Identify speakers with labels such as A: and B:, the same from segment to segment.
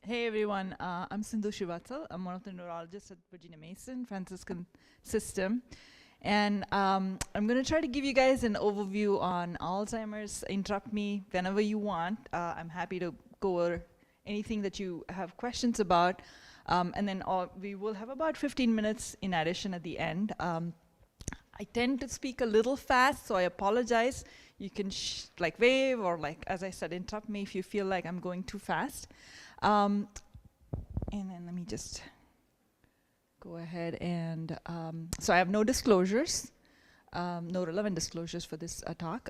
A: Hey everyone, I'm Sindhu Srivatsal. I'm one of the neurologists at Virginia Mason Franciscan System. And I'm going to try to give you guys an overview on Alzheimer's. Interrupt me whenever you want. I'm happy to go over anything that you have questions about. And then we will have about 15 minutes in addition at the end. I tend to speak a little fast, so I apologize. You can wave or as I said, interrupt me if you feel like I'm going too fast. And then let me just go ahead and, so I have no disclosures, no relevant disclosures for this talk.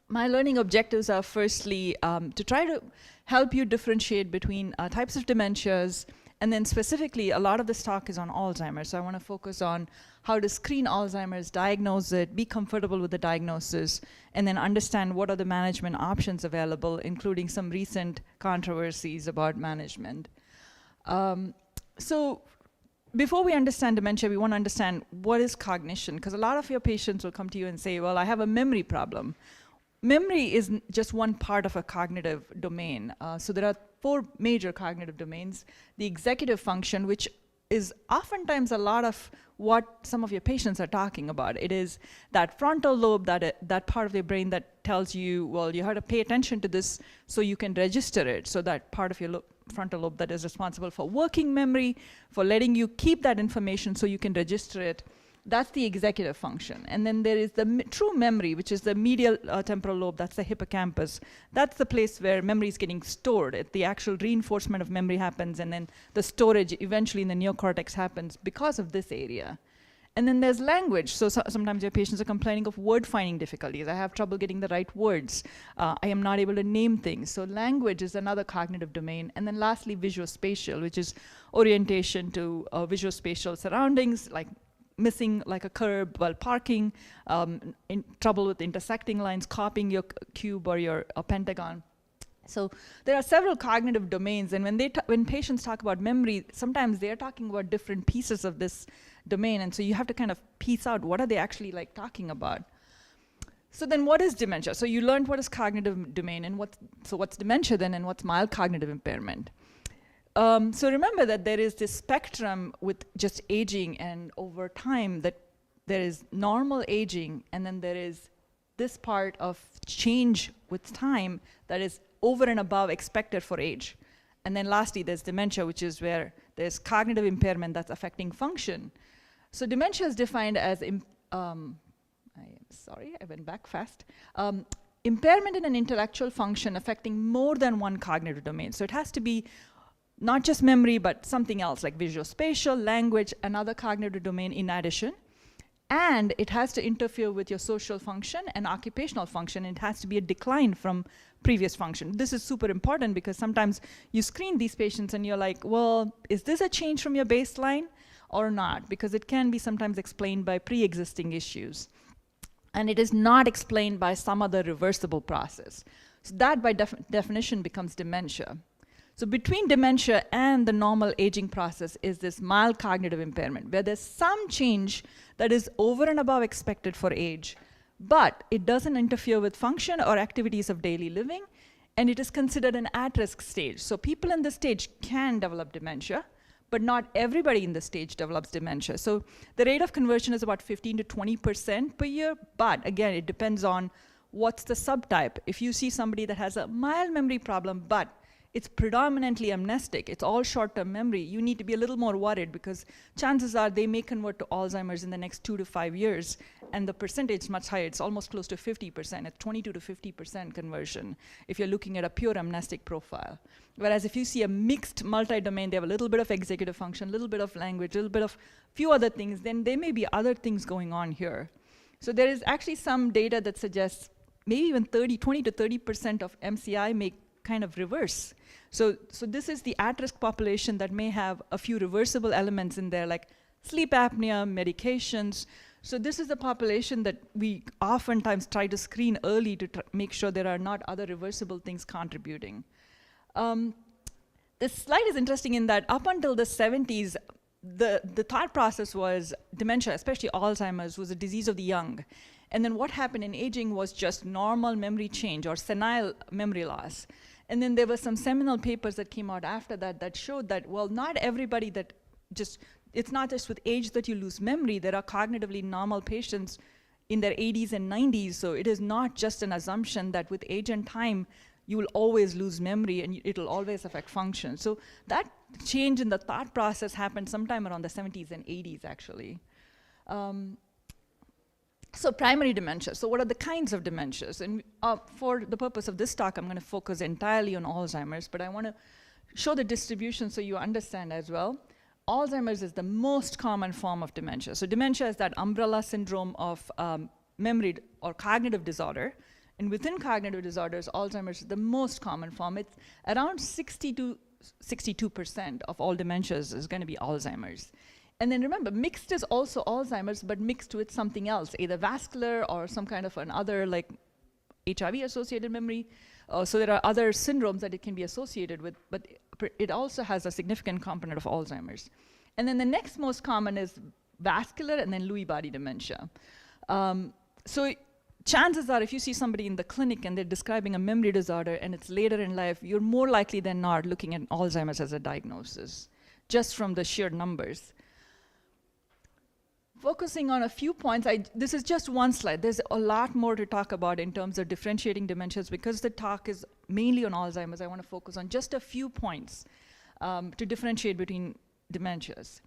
A: My learning objectives are firstly to try to help you differentiate between types of dementias, and then specifically a lot of this talk is on Alzheimer's. So I want to focus on how to screen Alzheimer's, diagnose it, be comfortable with the diagnosis, and then understand what are the management options available, including some recent controversies about management. So before we understand dementia, we want to understand what is cognition, because a lot of your patients will come to you and say, well, I have a memory problem. Memory is just one part of a cognitive domain. So there are 4 major cognitive domains. The executive function, which is oftentimes a lot of what some of your patients are talking about. It is that frontal lobe, that part of your brain that tells you, well, you have to pay attention to this so you can register it. So that part of your frontal lobe that is responsible for working memory, for letting you keep that information so you can register it. That's the executive function. And then there is the true memory, which is the medial temporal lobe. That's the hippocampus. That's the place where memory is getting stored. The actual reinforcement of memory happens, and then the storage eventually in the neocortex happens because of this area. And then there's language. So sometimes your patients are complaining of word finding difficulties. I have trouble getting the right words. I am not able to name things. So language is another cognitive domain. And then lastly, visuospatial, which is orientation to visuospatial surroundings, like missing like a curb while parking, in trouble with intersecting lines, copying your cube or your pentagon. So there are several cognitive domains, and when patients talk about memory, sometimes they're talking about different pieces of this domain, and so you have to kind of piece out what are they actually talking about. So then what is dementia? So you learned what is cognitive domain, and what's dementia then, and what's mild cognitive impairment? So remember that there is this spectrum with just aging, and over time that there is normal aging, and then there is this part of change with time that is over and above expected for age. And then lastly, there's dementia, which is where there's cognitive impairment that's affecting function. So dementia is defined as, I am sorry, I went back fast. Impairment in an intellectual function affecting more than one cognitive domain. So it has to be not just memory, but something else like visuospatial, language, another cognitive domain in addition. And it has to interfere with your social function and occupational function. It has to be a decline from previous function. This is super important because sometimes you screen these patients and you're like, well, is this a change from your baseline or not? Because it can be sometimes explained by pre-existing issues. And it is not explained by some other reversible process. So that by definition becomes dementia. So between dementia and the normal aging process is this mild cognitive impairment, where there's some change that is over and above expected for age, but it doesn't interfere with function or activities of daily living, and it is considered an at-risk stage. So people in this stage can develop dementia, but not everybody in this stage develops dementia. So the rate of conversion is about 15 to 20% per year, but again, it depends on what's the subtype. If you see somebody that has a mild memory problem, but it's predominantly amnestic, it's all short-term memory, you need to be a little more worried because chances are they may convert to Alzheimer's in the next 2 to 5 years, and the percentage is much higher. It's almost close to 50%. It's 22 to 50% conversion if you're looking at a pure amnestic profile. Whereas if you see a mixed multi-domain, they have a little bit of executive function, a little bit of language, a little bit of few other things, then there may be other things going on here. So there is actually some data that suggests maybe even 20 to 30% of MCI may kind of reverse. So this is the at-risk population that may have a few reversible elements in there, like sleep apnea, medications. So this is the population that we oftentimes try to screen early to make sure there are not other reversible things contributing. This slide is interesting in that up until the 70s, the thought process was dementia, especially Alzheimer's, was a disease of the young. And then what happened in aging was just normal memory change or senile memory loss. And then there were some seminal papers that came out after that that showed that, well, not everybody that just, it's not just with age that you lose memory. There are cognitively normal patients in their 80s and 90s, so it is not just an assumption that with age and time, you will always lose memory and it'll always affect function. So that change in the thought process happened sometime around the 70s and 80s, actually. So primary dementia. So what are the kinds of dementias? And for the purpose of this talk, I'm going to focus entirely on Alzheimer's, but I want to show the distribution so you understand as well. Alzheimer's is the most common form of dementia. So dementia is that umbrella syndrome of memory or cognitive disorder. And within cognitive disorders, Alzheimer's is the most common form. It's around 60 to 62% of all dementias is going to be Alzheimer's. And then remember, mixed is also Alzheimer's, but mixed with something else, either vascular or some kind of another, like HIV-associated memory. So there are other syndromes that it can be associated with, but it also has a significant component of Alzheimer's. And then the next most common is vascular and then Lewy body dementia. So chances are, if you see somebody in the clinic and they're describing a memory disorder and it's later in life, you're more likely than not looking at Alzheimer's as a diagnosis, just from the sheer numbers. Focusing on a few points, this is just one slide. There's a lot more to talk about in terms of differentiating dementias. Because the talk is mainly on Alzheimer's, I want to focus on just a few points to differentiate between dementias.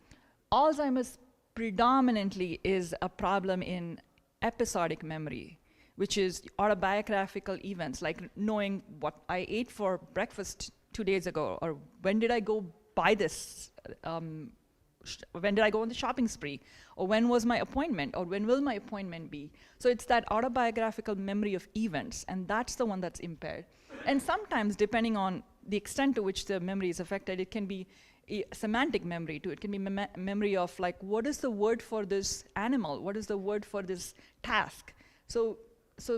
A: Alzheimer's predominantly is a problem in episodic memory, which is autobiographical events, like knowing what I ate for breakfast 2 days ago, or when did I go buy this, when did I go on the shopping spree, or when was my appointment, or when will my appointment be? So it's that autobiographical memory of events, and that's the one that's impaired. And sometimes, depending on the extent to which the memory is affected, it can be a semantic memory too. It can be memory of, like, what is the word for this animal? What is the word for this task? So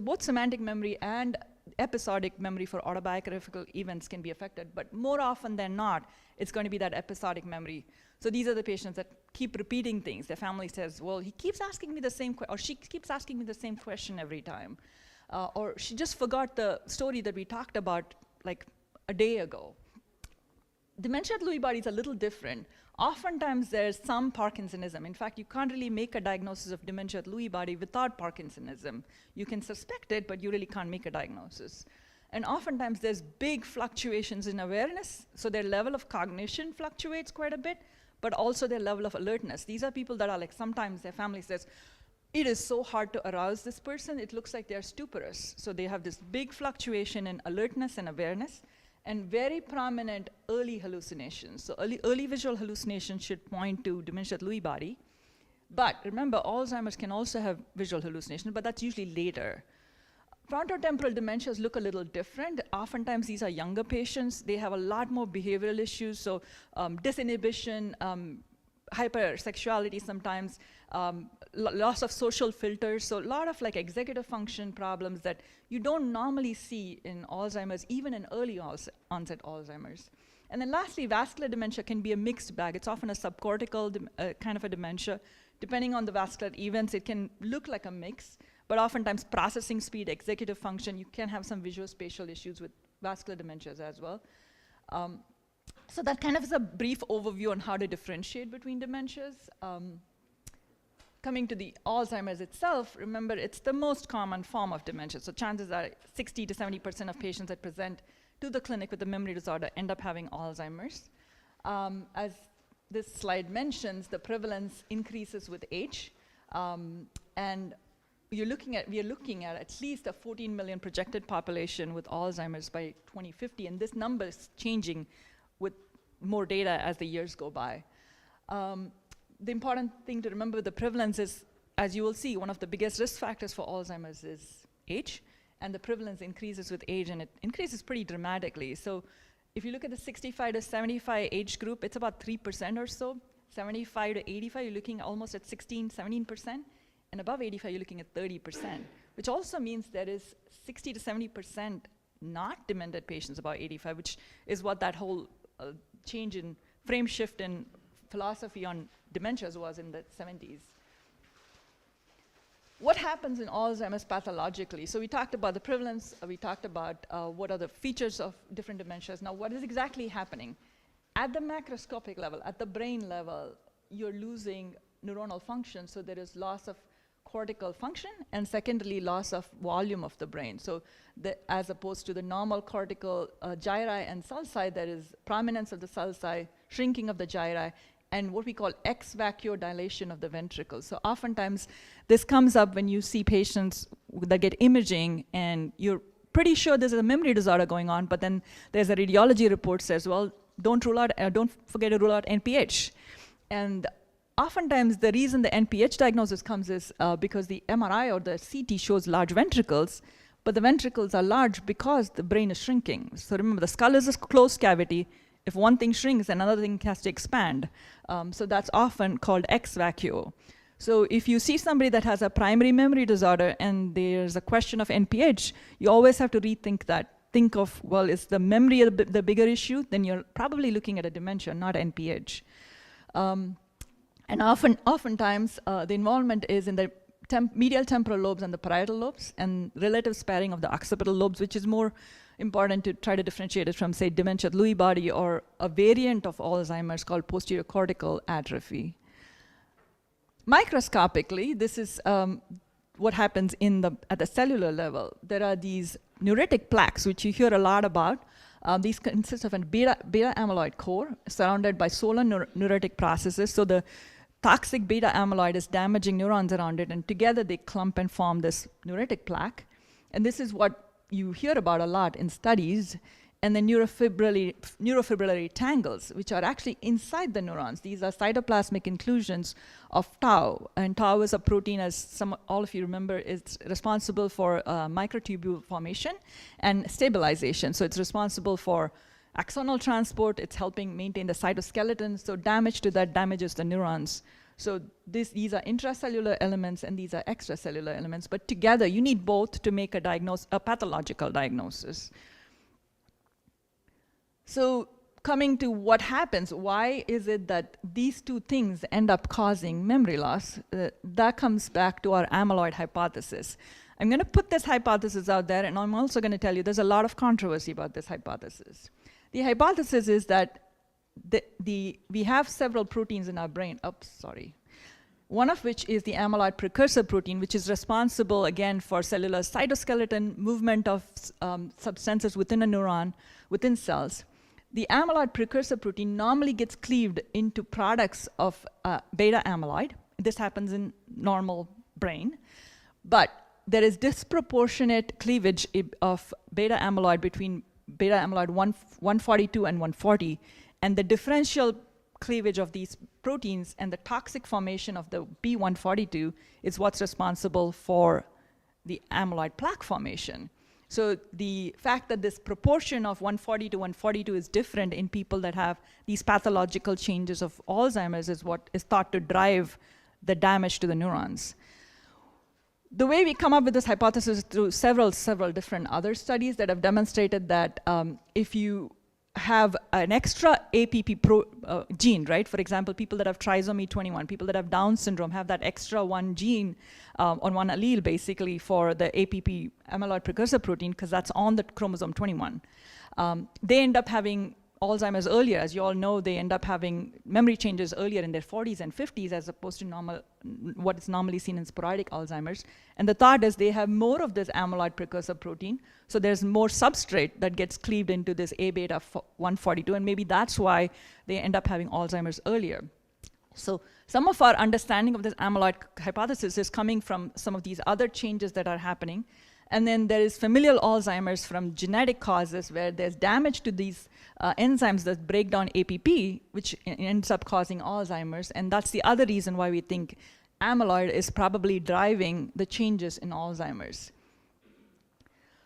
A: both semantic memory and episodic memory for autobiographical events can be affected, but more often than not, it's going to be that episodic memory. So these are the patients that keep repeating things. Their family says, well, he keeps asking me the same question, or she keeps asking me the same question every time. Or she just forgot the story that we talked about like a day ago. Dementia at Lewy body is a little different. Oftentimes there's some Parkinsonism. In fact, you can't really make a diagnosis of dementia at Lewy body without Parkinsonism. You can suspect it, but you really can't make a diagnosis. And oftentimes there's big fluctuations in awareness, so their level of cognition fluctuates quite a bit, but also their level of alertness. These are people that are like, sometimes their family says, it is so hard to arouse this person, it looks like they're stuporous. So they have this big fluctuation in alertness and awareness, and very prominent early hallucinations. So early visual hallucinations should point to dementia at Lewy body. But remember, Alzheimer's can also have visual hallucinations, but that's usually later. Frontotemporal dementias look a little different. Oftentimes these are younger patients. They have a lot more behavioral issues, so disinhibition, hypersexuality sometimes, loss of social filters, so a lot of like executive function problems that you don't normally see in Alzheimer's, even in early onset Alzheimer's. And then lastly, vascular dementia can be a mixed bag. It's often a subcortical kind of a dementia. Depending on the vascular events, it can look like a mix, but oftentimes processing speed, executive function, you can have some visuospatial issues with vascular dementias as well. So that kind of is a brief overview on how to differentiate between dementias. Coming to the Alzheimer's itself, remember, it's the most common form of dementia. So chances are 60 to 70% of patients that present to the clinic with a memory disorder end up having Alzheimer's. As this slide mentions, the prevalence increases with age. And we are looking at least a 14 million projected population with Alzheimer's by 2050. And this number is changing with more data as the years go by. The important thing to remember with the prevalence is, as you will see, one of the biggest risk factors for Alzheimer's is age, and the prevalence increases with age, and it increases pretty dramatically. So if you look at the 65 to 75 age group, it's about 3% or so. 75 to 85, you're looking almost at 16, 17%, and above 85, you're looking at 30%, which also means there is 60 to 70% not demented patients above 85, which is what that whole change in frame shift in philosophy on dementias was in the 70s. what happens in Alzheimer's pathologically? So we talked about the prevalence, we talked about what are the features of different dementias. Now, what is exactly happening? At the macroscopic level, at the brain level, you're losing neuronal function, so there is loss of cortical function, and secondly, loss of volume of the brain. So as opposed to the normal cortical gyri and sulci, there is prominence of the sulci, shrinking of the gyri, and what we call ex vacuo dilation of the ventricles. So oftentimes, this comes up when you see patients that get imaging, and you're pretty sure there's a memory disorder going on, but then there's a radiology report says, well, don't forget to rule out NPH. And oftentimes, the reason the NPH diagnosis comes is because the MRI or the CT shows large ventricles, but the ventricles are large because the brain is shrinking. So remember, the skull is a closed cavity. If one thing shrinks, another thing has to expand. So that's often called ex vacuo. So if you see somebody that has a primary memory disorder and there's a question of NPH, you always have to rethink that. Think of, well, is the memory the bigger issue? Then you're probably looking at a dementia, not NPH. And oftentimes, the involvement is in the medial temporal lobes and the parietal lobes, and relative sparing of the occipital lobes, which is more important to try to differentiate it from, say, dementia of Lewy body or a variant of Alzheimer's called posterior cortical atrophy. Microscopically, this is what happens at the cellular level. There are these neuritic plaques, which you hear a lot about. These consist of a beta amyloid core surrounded by solar neuritic processes. So the toxic beta amyloid is damaging neurons around it, and together they clump and form this neuritic plaque. And this is what you hear about a lot in studies. And then neurofibrillary tangles, which are actually inside the neurons. These are cytoplasmic inclusions of tau. And tau is a protein, as all of you remember, is responsible for microtubule formation and stabilization. So it's responsible for axonal transport. It's helping maintain the cytoskeleton. So damage to that damages the neurons. So these are intracellular elements and these are extracellular elements. But together, you need both to make a pathological diagnosis. So coming to what happens, why is it that these two things end up causing memory loss? That comes back to our amyloid hypothesis. I'm going to put this hypothesis out there, and I'm also going to tell you there's a lot of controversy about this hypothesis. The hypothesis is that we have several proteins in our brain. One of which is the amyloid precursor protein, which is responsible, again, for cellular cytoskeleton, movement of substances within a neuron, within cells. The amyloid precursor protein normally gets cleaved into products of beta amyloid. This happens in normal brain. But there is disproportionate cleavage of beta amyloid between beta amyloid 142 and 140. And the differential cleavage of these proteins and the toxic formation of the B142 is what's responsible for the amyloid plaque formation. So the fact that this proportion of 140 to 142 is different in people that have these pathological changes of Alzheimer's is what is thought to drive the damage to the neurons. The way we come up with this hypothesis is through several different other studies that have demonstrated that if you have an extra APP gene, right? For example, people that have trisomy 21, people that have Down syndrome have that extra one gene on one allele, basically, for the APP amyloid precursor protein, because that's on the chromosome 21. They end up having Alzheimer's earlier. As you all know, they end up having memory changes earlier in their 40s and 50s, as opposed to what is normally seen in sporadic Alzheimer's. And the thought is they have more of this amyloid precursor protein, so there's more substrate that gets cleaved into this A beta 142, and maybe that's why they end up having Alzheimer's earlier. So some of our understanding of this amyloid hypothesis is coming from some of these other changes that are happening. And then there is familial Alzheimer's from genetic causes where there's damage to these enzymes that break down APP, which ends up causing Alzheimer's. And that's the other reason why we think amyloid is probably driving the changes in Alzheimer's.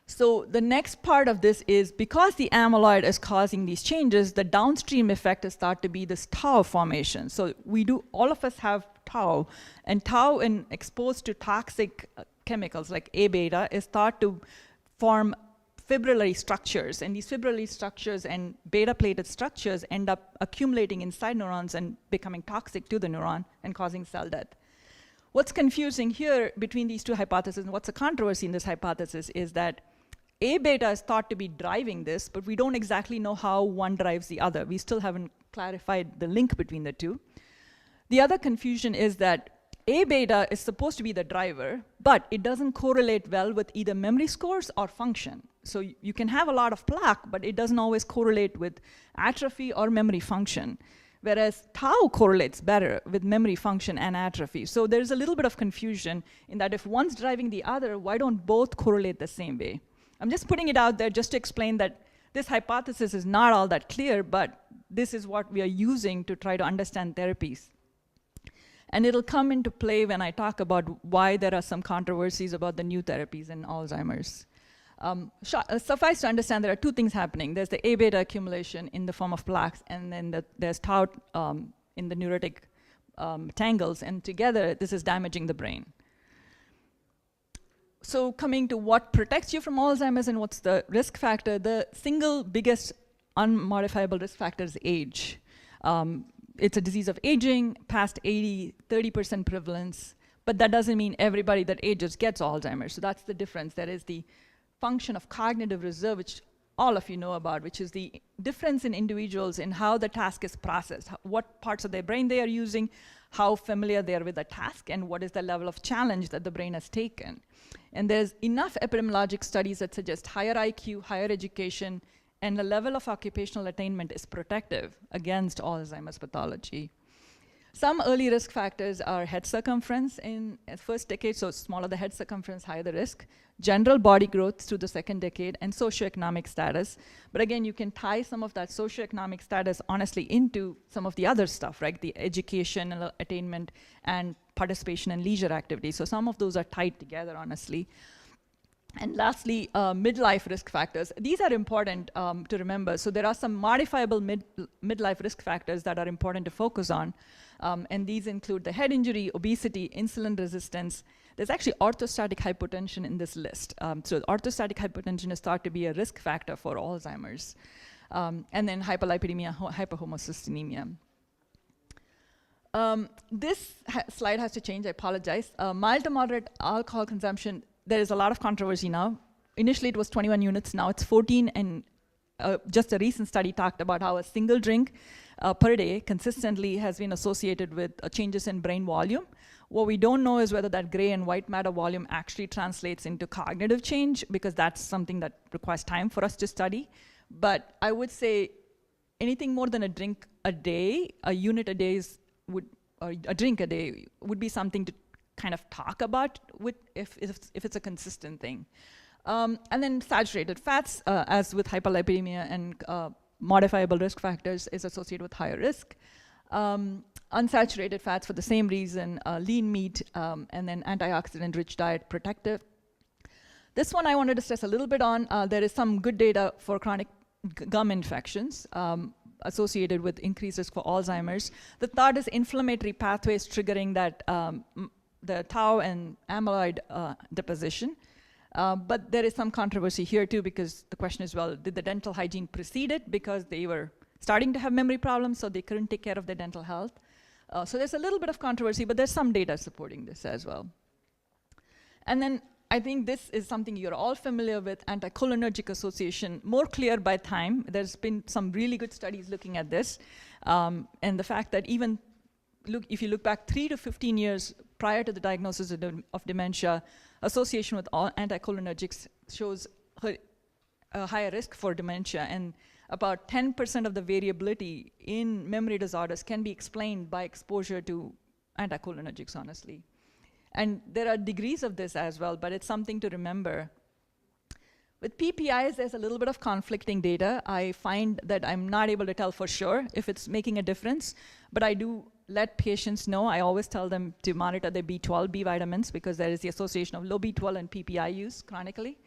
A: So the next part of this is because the amyloid is causing these changes, the downstream effect is thought to be this tau formation. So all of us have tau, and tau, when exposed to toxic chemicals like A beta, is thought to form fibrillary structures, and these fibrillary structures and beta-plated structures end up accumulating inside neurons and becoming toxic to the neuron and causing cell death. What's confusing here between these two hypotheses, and what's a controversy in this hypothesis, is that A beta is thought to be driving this, but we don't exactly know how one drives the other. We still haven't clarified the link between the two. The other confusion is that A beta is supposed to be the driver, but it doesn't correlate well with either memory scores or function. So you can have a lot of plaque, but it doesn't always correlate with atrophy or memory function, whereas tau correlates better with memory function and atrophy. So there's a little bit of confusion in that if one's driving the other, why don't both correlate the same way? I'm just putting it out there just to explain that this hypothesis is not all that clear, but this is what we are using to try to understand therapies. And it'll come into play when I talk about why there are some controversies about the new therapies in Alzheimer's. Suffice to understand there are two things happening. There's the A beta accumulation in the form of plaques, and then there's tau in the neurotic tangles, and together this is damaging the brain. So coming to what protects you from Alzheimer's and what's the risk factor, the single biggest unmodifiable risk factor is age. It's a disease of aging, past 80, 30% prevalence, but that doesn't mean everybody that ages gets Alzheimer's. So that's the difference. There is the function of cognitive reserve, which all of you know about, which is the difference in individuals in how the task is processed, what parts of their brain they are using, how familiar they are with the task, and what is the level of challenge that the brain has taken. And there's enough epidemiologic studies that suggest higher IQ, higher education, and the level of occupational attainment is protective against Alzheimer's pathology. Some early risk factors are head circumference in the first decade, so smaller the head circumference, higher the risk. General body growth through the second decade, and socioeconomic status. But again, you can tie some of that socioeconomic status honestly into some of the other stuff, right? The education and attainment and participation in leisure activities. So some of those are tied together, honestly. And lastly, midlife risk factors. These are important to remember. So there are some modifiable midlife risk factors that are important to focus on. And these include the head injury, obesity, insulin resistance. There's actually orthostatic hypotension in this list. So orthostatic hypotension is thought to be a risk factor for Alzheimer's. And then hyperlipidemia, hyperhomocystinemia. This slide has to change, I apologize. Mild to moderate alcohol consumption, there is a lot of controversy now. Initially it was 21 units, now it's 14, and just a recent study talked about how a single drink per day consistently has been associated with changes in brain volume. What we don't know is whether that gray and white matter volume actually translates into cognitive change, because that's something that requires time for us to study. But I would say anything more than a drink a day, a unit a day or a drink a day would be something to kind of talk about if it's a consistent thing. And then saturated fats, as with hyperlipidemia and modifiable risk factors, is associated with higher risk. Unsaturated fats for the same reason, lean meat, and then antioxidant-rich diet protective. This one I wanted to stress a little bit on. There is some good data for chronic gum infections associated with increased risk for Alzheimer's. The thought is inflammatory pathways triggering that the tau and amyloid deposition. But there is some controversy here too, because the question is, well, did the dental hygiene precede it because they were starting to have memory problems, so they couldn't take care of their dental health? So there's a little bit of controversy, but there's some data supporting this as well. And then I think this is something you're all familiar with, anticholinergic association, more clear by time. There's been some really good studies looking at this. And the fact that even if you look back 3 to 15 years prior to the diagnosis of dementia, association with all anticholinergics shows a higher risk for dementia, and about 10% of the variability in memory disorders can be explained by exposure to anticholinergics, honestly. And there are degrees of this as well, but it's something to remember. With PPIs, there's a little bit of conflicting data. I find that I'm not able to tell for sure if it's making a difference, but I do let patients know. I always tell them to monitor their B12, B vitamins, because there is the association of low B12 and PPI use chronically.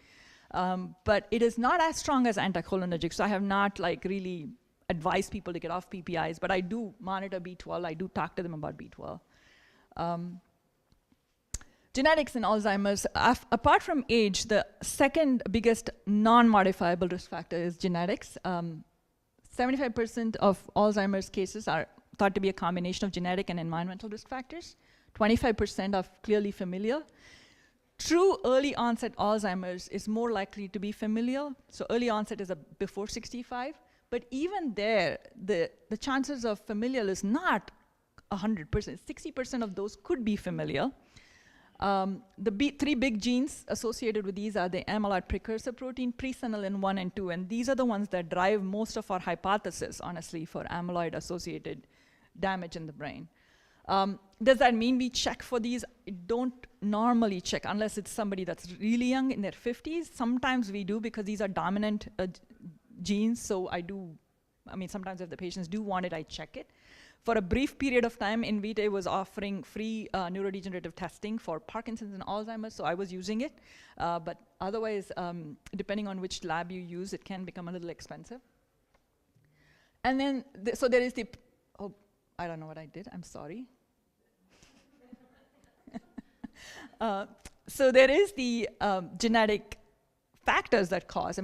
A: But it is not as strong as anticholinergics, so I have not really advised people to get off PPIs, but I do monitor B12. I do talk to them about B12. Genetics in Alzheimer's, apart from age, the second biggest non-modifiable risk factor is genetics. 75% of Alzheimer's cases are thought to be a combination of genetic and environmental risk factors. 25% are clearly familial. True early onset Alzheimer's is more likely to be familial. So early onset is before 65. But even there, the chances of familial is not 100%. 60% of those could be familial. The three big genes associated with these are the amyloid precursor protein, presenilin 1 and 2. And these are the ones that drive most of our hypothesis, honestly, for amyloid-associated damage in the brain. Does that mean we check for these? I don't normally check unless it's somebody that's really young in their 50s. Sometimes we do because these are dominant genes. So sometimes if the patients do want it, I check it. For a brief period of time, Invitae was offering free neurodegenerative testing for Parkinson's and Alzheimer's, so I was using it. But otherwise, depending on which lab you use, it can become a little expensive. And then, so there is I don't know what I did, I'm sorry. So there is the genetic factors that cause,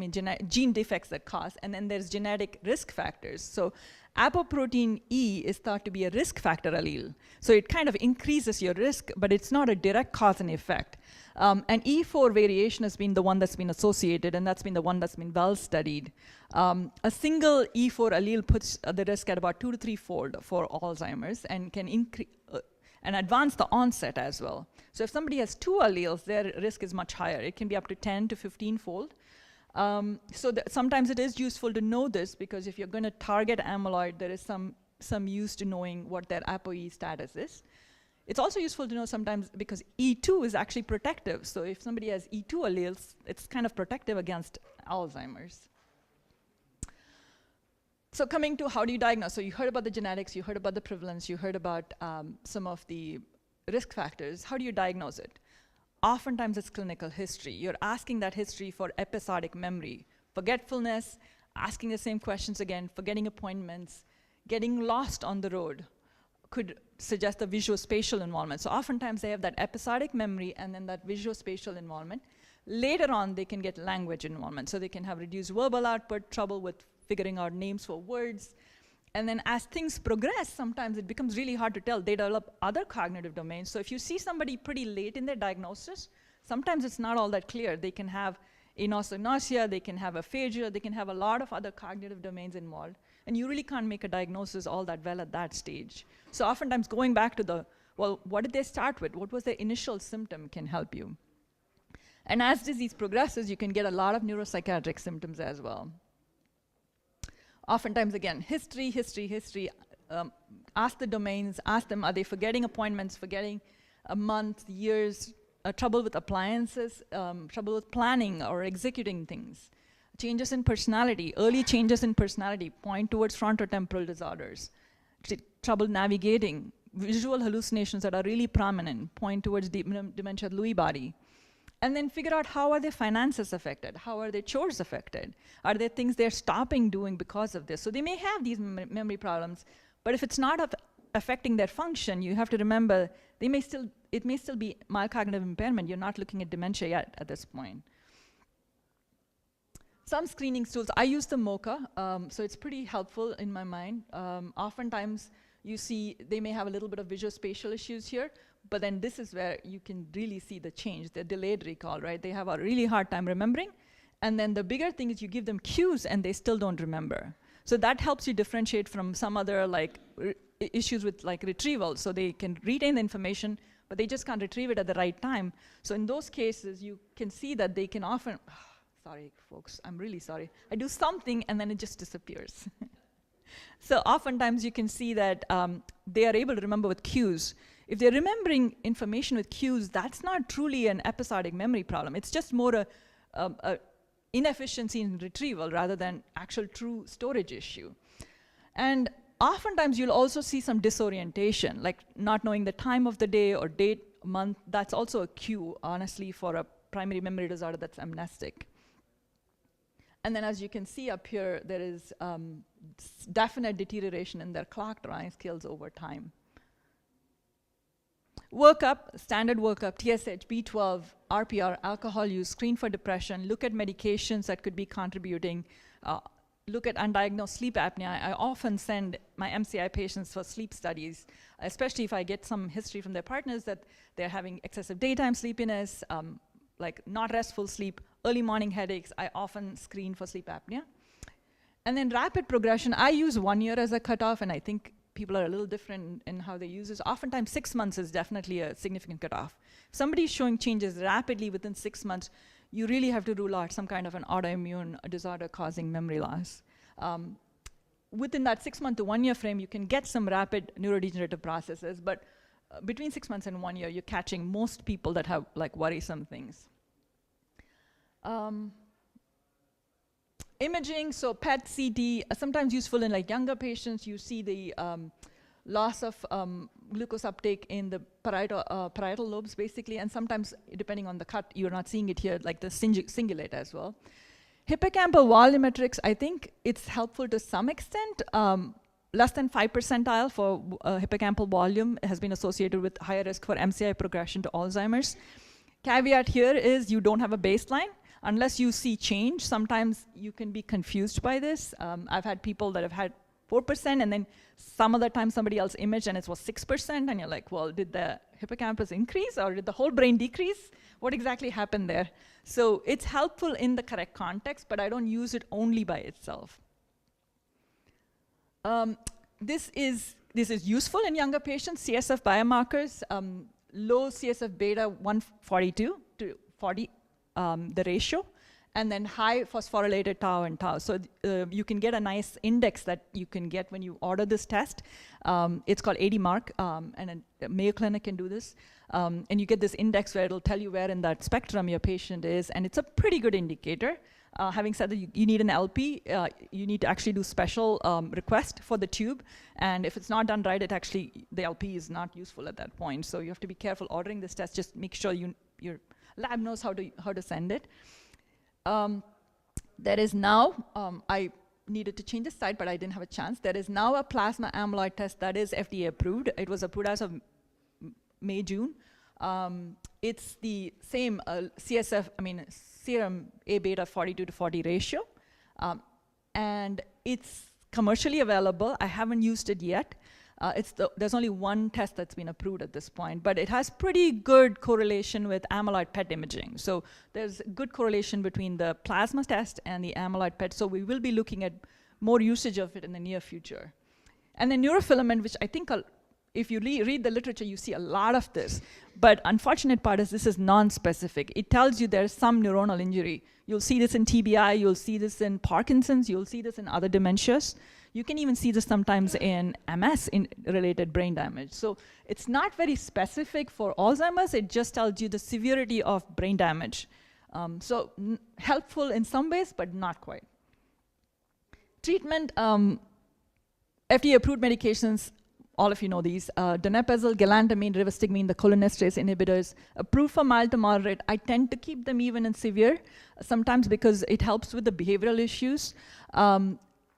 A: gene defects that cause, and then there's genetic risk factors. So apoprotein E is thought to be a risk factor allele. So it kind of increases your risk, but it's not a direct cause and effect. And E4 variation has been the one that's been associated, and that's been the one that's been well studied. A single E4 allele puts the risk at about 2 to 3-fold for Alzheimer's and can increase and advance the onset as well. So if somebody has 2 alleles, their risk is much higher. It can be up to 10 to 15-fold. So sometimes it is useful to know this, because if you're going to target amyloid, there is some use to knowing what their ApoE status is. It's also useful to know sometimes because E2 is actually protective. So if somebody has E2 alleles, it's kind of protective against Alzheimer's. So coming to how do you diagnose? So you heard about the genetics, you heard about the prevalence, you heard about some of the risk factors. How do you diagnose it? Oftentimes it's clinical history. You're asking that history for episodic memory, forgetfulness, asking the same questions again, forgetting appointments, getting lost on the road could suggest the visuospatial involvement. So oftentimes they have that episodic memory and then that visuospatial involvement. Later on, they can get language involvement. So they can have reduced verbal output, trouble with figuring out names for words. And then as things progress, sometimes it becomes really hard to tell. They develop other cognitive domains. So if you see somebody pretty late in their diagnosis, sometimes it's not all that clear. They can have anosognosia, they can have aphasia, they can have a lot of other cognitive domains involved. And you really can't make a diagnosis all that well at that stage. So oftentimes going back to what did they start with? What was their initial symptom can help you. And as disease progresses, you can get a lot of neuropsychiatric symptoms as well. Oftentimes, again, history. Ask the domains, ask them, are they forgetting appointments, forgetting months, years, trouble with appliances, trouble with planning or executing things. Changes in personality, early changes in personality point towards frontotemporal disorders. Trouble navigating, visual hallucinations that are really prominent point towards dementia Lewy body. And then figure out how are their finances affected? How are their chores affected? Are there things they're stopping doing because of this? So they may have these memory problems, but if it's not affecting their function, you have to remember it may still be mild cognitive impairment. You're not looking at dementia yet at this point. Some screening tools, I use the MoCA, so it's pretty helpful in my mind. Oftentimes you see they may have a little bit of visuospatial issues here, but then this is where you can really see the change, the delayed recall, right? They have a really hard time remembering. And then the bigger thing is you give them cues and they still don't remember. So that helps you differentiate from some other issues with retrieval. So they can retain the information, but they just can't retrieve it at the right time. So in those cases, you can see that they can often, sorry folks, I'm really sorry. I do something and then it just disappears. So oftentimes you can see that they are able to remember with cues. If they're remembering information with cues, that's not truly an episodic memory problem. It's just more a inefficiency in retrieval rather than actual true storage issue. And oftentimes you'll also see some disorientation, like not knowing the time of the day or date, month. That's also a cue, honestly, for a primary memory disorder that's amnestic. And then as you can see up here, there is definite deterioration in their clock drawing skills over time. Workup, standard workup, TSH, B12, RPR, alcohol use, screen for depression, look at medications that could be contributing, look at undiagnosed sleep apnea, I often send my MCI patients for sleep studies, especially if I get some history from their partners that they're having excessive daytime sleepiness, like not restful sleep, early morning headaches. I often screen for sleep apnea. And then rapid progression, I use 1 year as a cutoff, and I think people are a little different in how they use this. Oftentimes 6 months is definitely a significant cutoff. If somebody's showing changes rapidly within 6 months, you really have to rule out some kind of an autoimmune disorder causing memory loss. Within that 6 month to 1 year frame, you can get some rapid neurodegenerative processes, but between 6 months and 1 year, you're catching most people that have like worrisome things. Imaging, so PET, CT, sometimes useful in like younger patients. You see the loss of glucose uptake in the parietal lobes, basically, and sometimes, depending on the cut, you're not seeing it here, like the cingulate as well. Hippocampal volumetrics, I think it's helpful to some extent. Less than 5 percentile for hippocampal volume has been associated with higher risk for MCI progression to Alzheimer's. Caveat here is you don't have a baseline. Unless you see change, sometimes you can be confused by this. I've had people that have had 4%, and then some other time somebody else imaged and it was 6%, and you're like, well, did the hippocampus increase or did the whole brain decrease? What exactly happened there? So it's helpful in the correct context, but I don't use it only by itself. This is useful in younger patients, CSF biomarkers, low CSF beta 142 to 40, the ratio, and then high phosphorylated tau and tau. So you can get a nice index that you can get when you order this test. It's called 80 mark, and a Mayo Clinic can do this. And you get this index where it'll tell you where in that spectrum your patient is, and it's a pretty good indicator. Having said that, you need an LP. You need to actually do special request for the tube, and if it's not done right, the LP is not useful at that point. So you have to be careful ordering this test. Just make sure your lab knows how to send it. There is now, I needed to change the slide, but I didn't have a chance. There is now a plasma amyloid test that is FDA approved. It was approved as of May, June. It's the same serum A beta 42 to 40 ratio. And it's commercially available. I haven't used it yet. There's only one test that's been approved at this point, but it has pretty good correlation with amyloid PET imaging. So there's good correlation between the plasma test and the amyloid PET. So we will be looking at more usage of it in the near future. And then neurofilament, which I think if you read the literature, you see a lot of this. But unfortunate part is this is non-specific. It tells you there's some neuronal injury. You'll see this in TBI, you'll see this in Parkinson's, you'll see this in other dementias. You can even see this sometimes in MS, in related brain damage. So it's not very specific for Alzheimer's, it just tells you the severity of brain damage. So helpful in some ways, but not quite. Treatment, FDA approved medications, all of you know these, donepezil, galantamine, rivastigmine, the cholinesterase inhibitors, approved for mild to moderate. I tend to keep them even in severe, sometimes because it helps with the behavioral issues.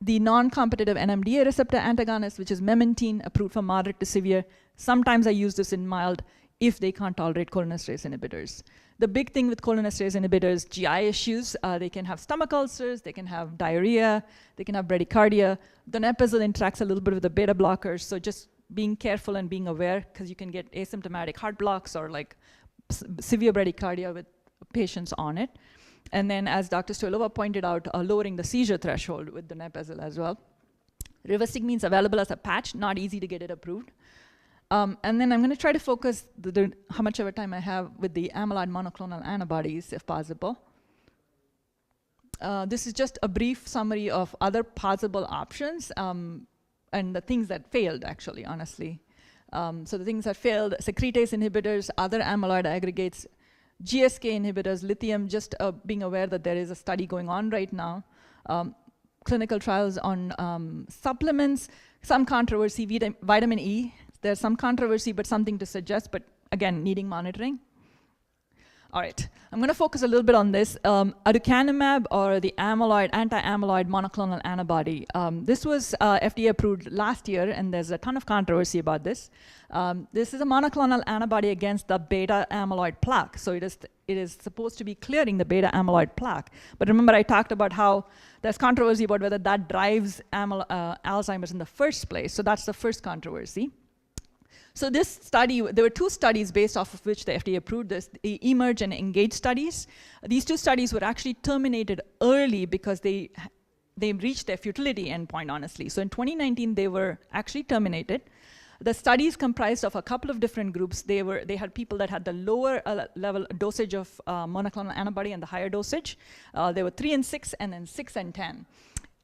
A: The non-competitive NMDA receptor antagonist, which is memantine, approved for moderate to severe. Sometimes I use this in mild if they can't tolerate cholinesterase inhibitors. The big thing with cholinesterase inhibitors, GI issues. They can have stomach ulcers, they can have diarrhea, they can have bradycardia. Donepezil interacts a little bit with the beta blockers, so just being careful and being aware, because you can get asymptomatic heart blocks or like severe bradycardia with patients on it. And then, as Dr. Stoilova pointed out, lowering the seizure threshold with donepezil as well. Rivastigmine is available as a patch, not easy to get it approved. And then I'm going to try to focus how much of a time I have with the amyloid monoclonal antibodies, if possible. This is just a brief summary of other possible options and the things that failed, actually, honestly. So the things that failed, secretase inhibitors, other amyloid aggregates, GSK inhibitors, lithium, just being aware that there is a study going on right now. Clinical trials on supplements, some controversy, vitamin E. There's some controversy, but something to suggest, but again, needing monitoring. All right, I'm going to focus a little bit on this. Aducanumab, or the anti-amyloid monoclonal antibody. This was FDA approved last year, and there's a ton of controversy about this. This is a monoclonal antibody against the beta amyloid plaque. So it is supposed to be clearing the beta amyloid plaque. But remember, I talked about how there's controversy about whether that drives Alzheimer's in the first place. So that's the first controversy. So this study, there were two studies based off of which the FDA approved this, the eMERGE and ENGAGE studies. These two studies were actually terminated early because they reached their futility endpoint, honestly. So in 2019, they were actually terminated. The studies comprised of a couple of different groups. They had people that had the lower level dosage of monoclonal antibody and the higher dosage. There were 3 and 6, and then 6 and 10.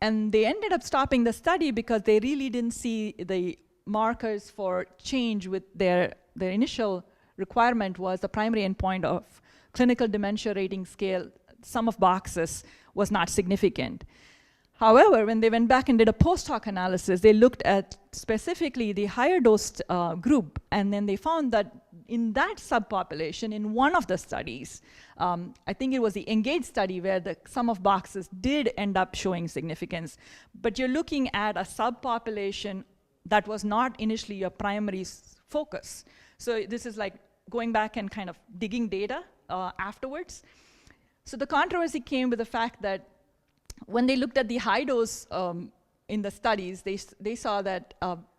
A: And they ended up stopping the study because they really didn't see the markers for change with their initial requirement was the primary endpoint of clinical dementia rating scale, sum of boxes, was not significant. However, when they went back and did a post hoc analysis, they looked at specifically the higher dosed group, and then they found that in that subpopulation, in one of the studies, I think it was the ENGAGE study where the sum of boxes did end up showing significance, but you're looking at a subpopulation that was not initially your primary focus. So this is like going back and kind of digging data afterwards. So the controversy came with the fact that when they looked at the high dose in the studies, they saw that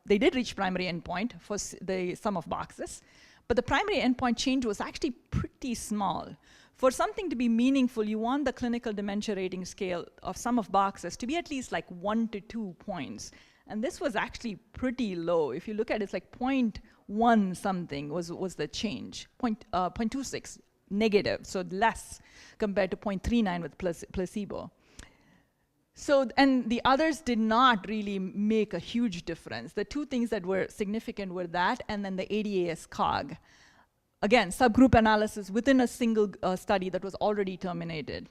A: they did reach primary endpoint for the sum of boxes, but the primary endpoint change was actually pretty small. For something to be meaningful, you want the clinical dementia rating scale of sum of boxes to be at least like 1 to 2 points. And this was actually pretty low. If you look at it, it's like 0.1 something was the change, 0.26 negative, so less compared to 0.39 with placebo. So, and the others did not really make a huge difference. The two things that were significant were that, and then the ADAS COG. Again, subgroup analysis within a single study that was already terminated.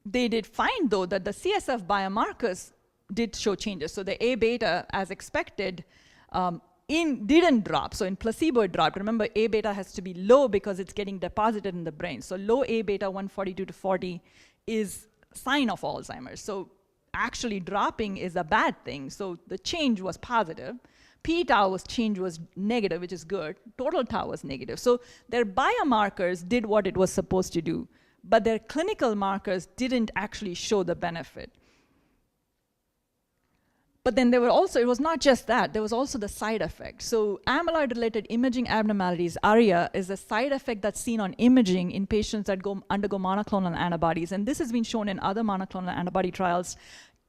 A: They did find, though, that the CSF biomarkers did show changes. So the A beta, as expected, didn't drop. So in placebo, it dropped. Remember, A beta has to be low because it's getting deposited in the brain. So low A beta, 142 to 40, is a sign of Alzheimer's. So actually dropping is a bad thing. So the change was positive. P-tau change was negative, which is good. Total tau was negative. So their biomarkers did what it was supposed to do, but their clinical markers didn't actually show the benefit. But then there were also, it was not just that, there was also the side effect. So amyloid-related imaging abnormalities, ARIA, is a side effect that's seen on imaging in patients that undergo monoclonal antibodies. And this has been shown in other monoclonal antibody trials,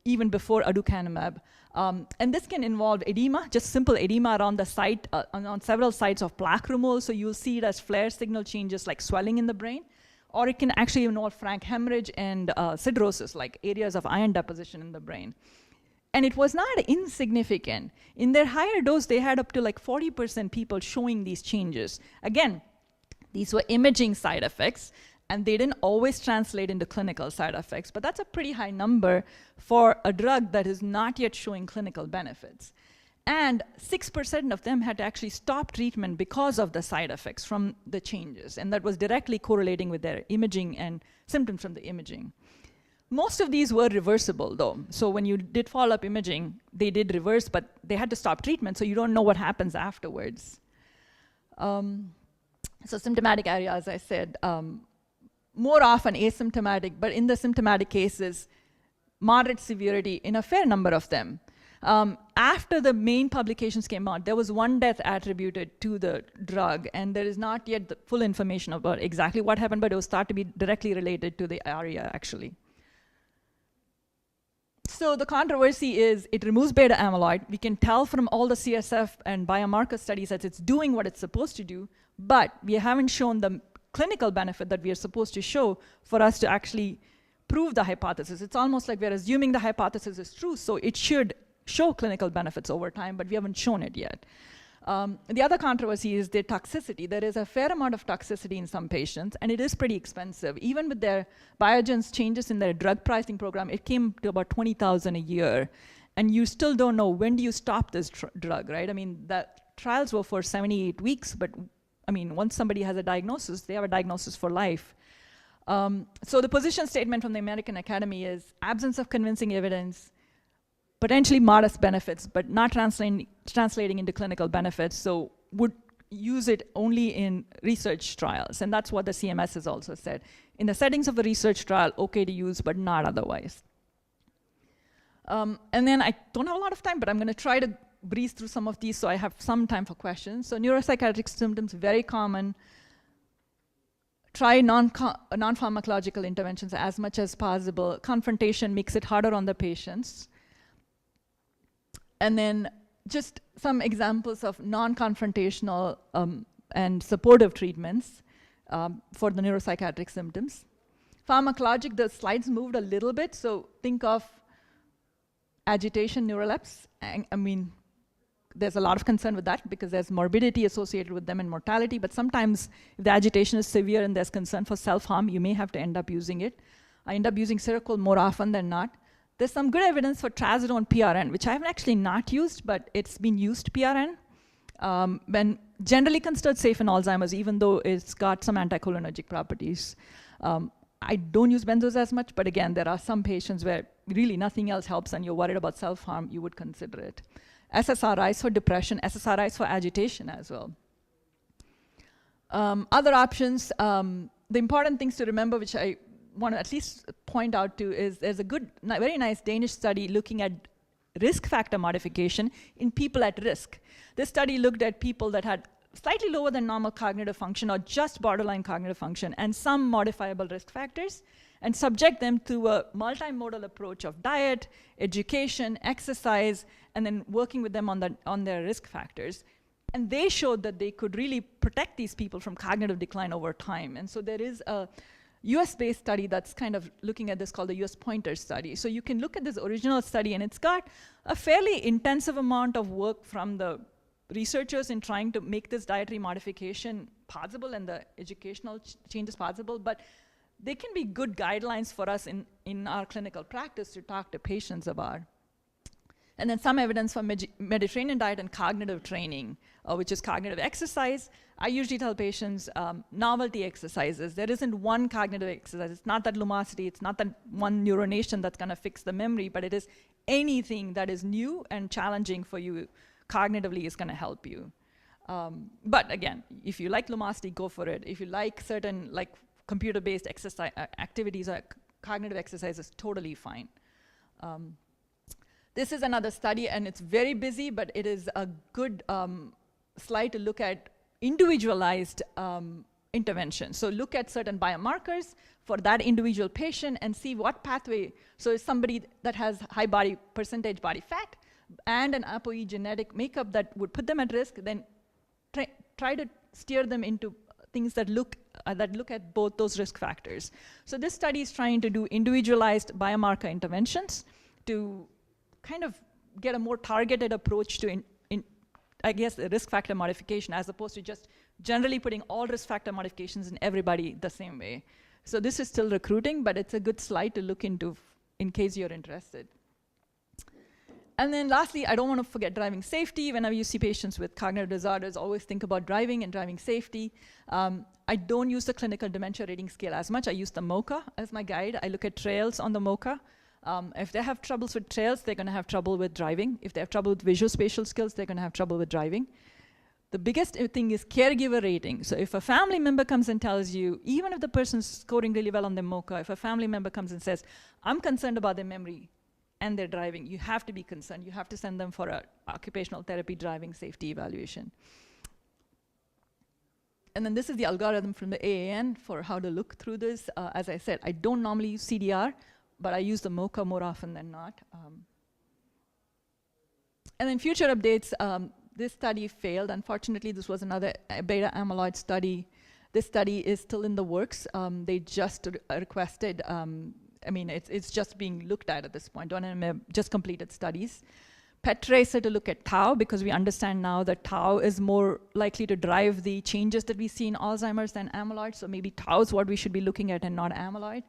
A: even before aducanumab. And this can involve edema, just simple edema around the site, on several sites of plaque removal. So you'll see it as flare signal changes like swelling in the brain. Or it can actually involve frank hemorrhage and siderosis, like areas of iron deposition in the brain. And it was not insignificant. In their higher dose, they had up to like 40% people showing these changes. Again, these were imaging side effects, and they didn't always translate into clinical side effects, but that's a pretty high number for a drug that is not yet showing clinical benefits. And 6% of them had to actually stop treatment because of the side effects from the changes, and that was directly correlating with their imaging and symptoms from the imaging. Most of these were reversible, though. So when you did follow-up imaging, they did reverse, but they had to stop treatment, so you don't know what happens afterwards. So symptomatic ARIA, as I said, more often asymptomatic, but in the symptomatic cases, moderate severity in a fair number of them. After the main publications came out, there was one death attributed to the drug, and there is not yet the full information about exactly what happened, but it was thought to be directly related to the ARIA, actually. So the controversy is it removes beta amyloid. We can tell from all the CSF and biomarker studies that it's doing what it's supposed to do, but we haven't shown the clinical benefit that we are supposed to show for us to actually prove the hypothesis. It's almost like we're assuming the hypothesis is true, so it should show clinical benefits over time, but we haven't shown it yet. The other controversy is the toxicity. There is a fair amount of toxicity in some patients, and it is pretty expensive. Even with their Biogen's changes in their drug pricing program, it came to about $20,000 a year, and you still don't know when do you stop this drug, right? I mean, the trials were for 78 weeks, but once somebody has a diagnosis, they have a diagnosis for life. So the position statement from the American Academy is absence of convincing evidence, potentially modest benefits, but not translating into clinical benefits, so would use it only in research trials. And that's what the CMS has also said. In the settings of a research trial, okay to use, but not otherwise. And then I don't have a lot of time, but I'm going to try to breeze through some of these so I have some time for questions. So neuropsychiatric symptoms, very common. Try non-pharmacological interventions as much as possible. Confrontation makes it harder on the patients. And then just some examples of non-confrontational and supportive treatments for the neuropsychiatric symptoms. Pharmacologic, the slides moved a little bit, so think of agitation, neural eps. There's a lot of concern with that because there's morbidity associated with them and mortality, but sometimes if the agitation is severe and there's concern for self-harm, you may have to end up using it. I end up using Seroquel more often than not. There's some good evidence for trazodone PRN, which I have actually not used, but it's been used PRN. And generally considered safe in Alzheimer's, even though it's got some anticholinergic properties. I don't use benzos as much, but again, there are some patients where really nothing else helps and you're worried about self-harm, you would consider it. SSRIs for depression, SSRIs for agitation as well. Other options, the important things to remember, which I want to at least point out to, is there's a good, very nice Danish study looking at risk factor modification in people at risk. This study looked at people that had slightly lower than normal cognitive function or just borderline cognitive function and some modifiable risk factors, and subject them to a multimodal approach of diet, education, exercise, and then working with them on their risk factors. And they showed that they could really protect these people from cognitive decline over time. And so there is a US-based study that's kind of looking at this called the US Pointer study. So you can look at this original study, and it's got a fairly intensive amount of work from the researchers in trying to make this dietary modification possible and the educational changes possible, but they can be good guidelines for us in our clinical practice to talk to patients about. And then some evidence for Mediterranean diet and cognitive training, which is cognitive exercise. I usually tell patients novelty exercises. There isn't one cognitive exercise. It's not that lumosity, it's not that one neuronation that's gonna fix the memory, but it is anything that is new and challenging for you cognitively is gonna help you. But again, if you like lumosity, go for it. If you like certain computer-based exercise activities or cognitive exercises, totally fine. This is another study, and it's very busy, but it is a good slide to look at individualized intervention. So look at certain biomarkers for that individual patient and see what pathway. So if somebody that has high percentage body fat and an ApoE genetic makeup that would put them at risk, then try to steer them into things that look at both those risk factors. So this study is trying to do individualized biomarker interventions to kind of get a more targeted approach to, I guess, the risk factor modification, as opposed to just generally putting all risk factor modifications in everybody the same way. So this is still recruiting, but it's a good slide to look into in case you're interested. And then lastly, I don't want to forget driving safety. Whenever you see patients with cognitive disorders, always think about driving and driving safety. I don't use the clinical dementia rating scale as much. I use the MoCA as my guide. I look at trails on the MoCA. If they have troubles with trails, they're going to have trouble with driving. If they have trouble with visuospatial skills, they're going to have trouble with driving. The biggest thing is caregiver rating. So if a family member comes and tells you, even if the person's scoring really well on their MoCA, if a family member comes and says, I'm concerned about their memory and their driving, you have to be concerned. You have to send them for an occupational therapy driving safety evaluation. And then this is the algorithm from the AAN for how to look through this. As I said, I don't normally use CDR, but I use the MoCA more often than not. And then future updates, this study failed. Unfortunately, this was another beta amyloid study. This study is still in the works. They just requested, it's just being looked at this point. WNIM just completed studies. PET tracer to look at tau, because we understand now that tau is more likely to drive the changes that we see in Alzheimer's than amyloid. So maybe tau is what we should be looking at and not amyloid.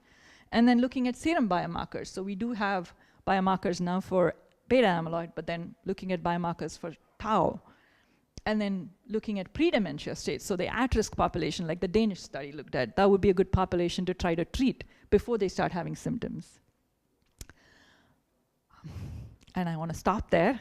A: And then looking at serum biomarkers. So we do have biomarkers now for beta amyloid, but then looking at biomarkers for tau. And then looking at pre-dementia states, so the at-risk population, like the Danish study looked at, that would be a good population to try to treat before they start having symptoms. And I want to stop there.